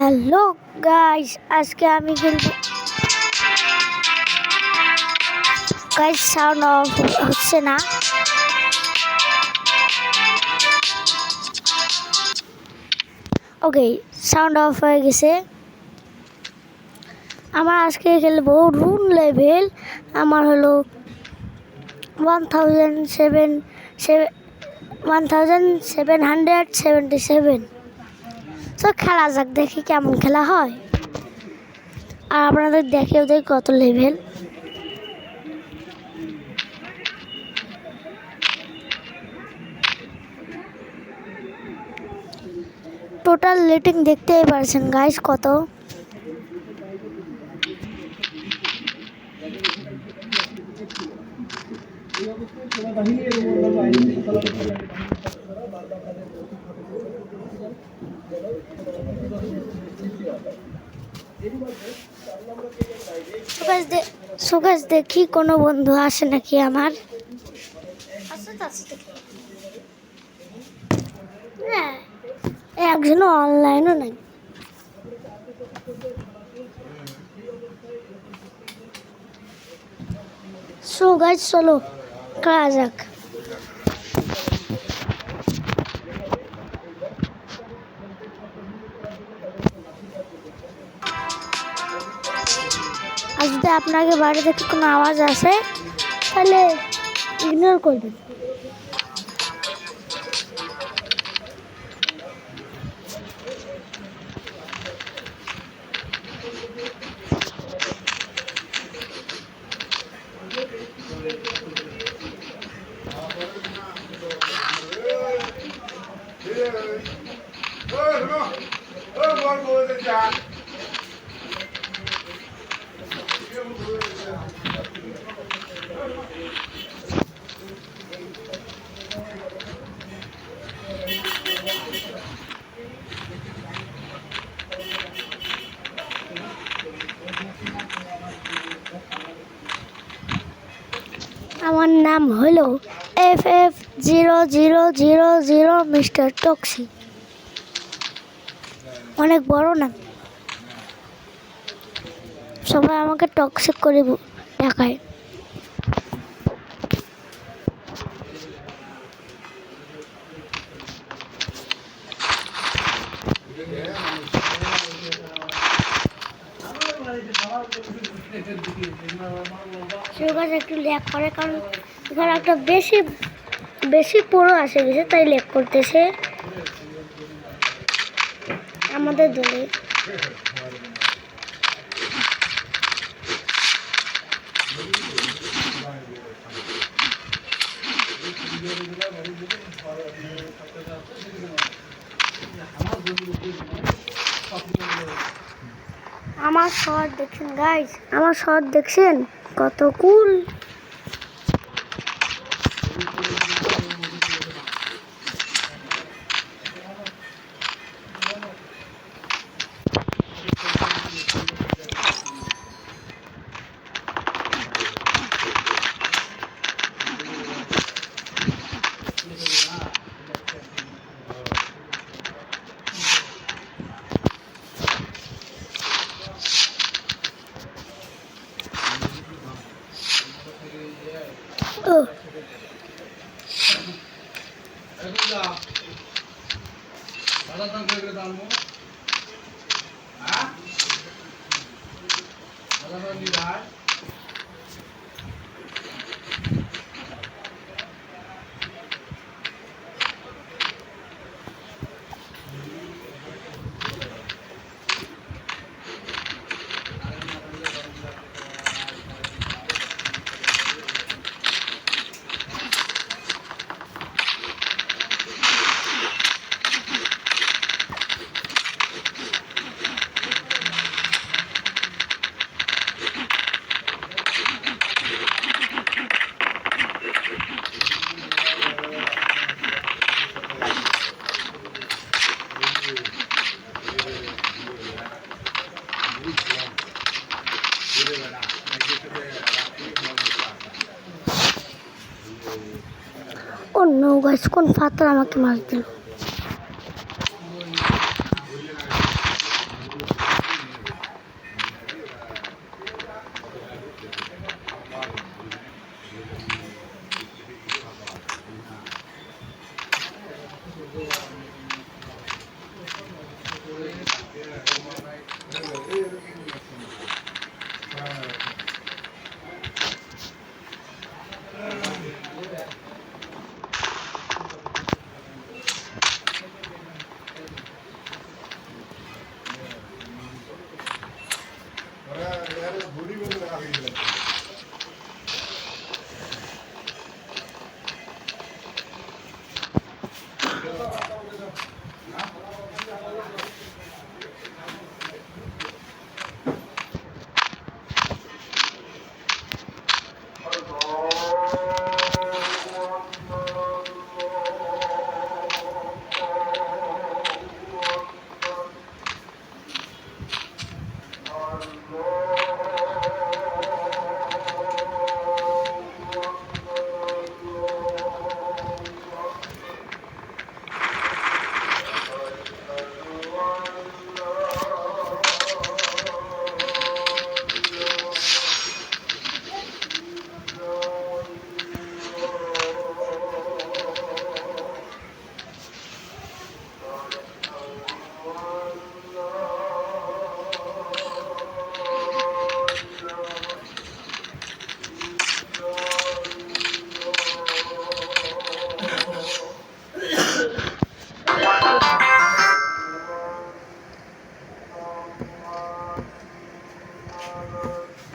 Hello guys, আজকে আমি খেলবো। গাইস সাউন্ড অফ হচ্ছে না। ওকে, সাউন্ড অফ হয়ে গেছে। আমার আজকে খেলবো রুন লেভেল। আমার হলো 1777। তো খেলা যাক, দেখি কেমন খেলা হয়। আর আপনাদের দেখেও দেয় কত লেভেল। টোটাল রেটিং দেখতেই পারছেন গাইস কত। সুগাস দেখি কোনো বন্ধু আসে নাকি আমার। হ্যাঁ, একজনও অনলাইনও নাই। সো গাইস চলো খেলা যাক। আর যদি আপনাকে বাড়ি থেকে কোনো আওয়াজ আসে তাহলে ইগনোর করবেন। আমার নাম হলো FF0000 মিস্টার টক্সি। অনেক বড় নাম, সবাই আমাকে টক্সিক করে দেখায়। সুগার একটু ল্যাগ করে, কারণ এখানে একটা বেশি পুরো আসে গেছে, তাই ল্যাগ করতেছে আমাদের দলে। আমার শট দেখছেন গাইস, আমার শট দেখছেন কত কুল। Oh. Oh no guys, কোন ফাতার আমাকে মার দিল।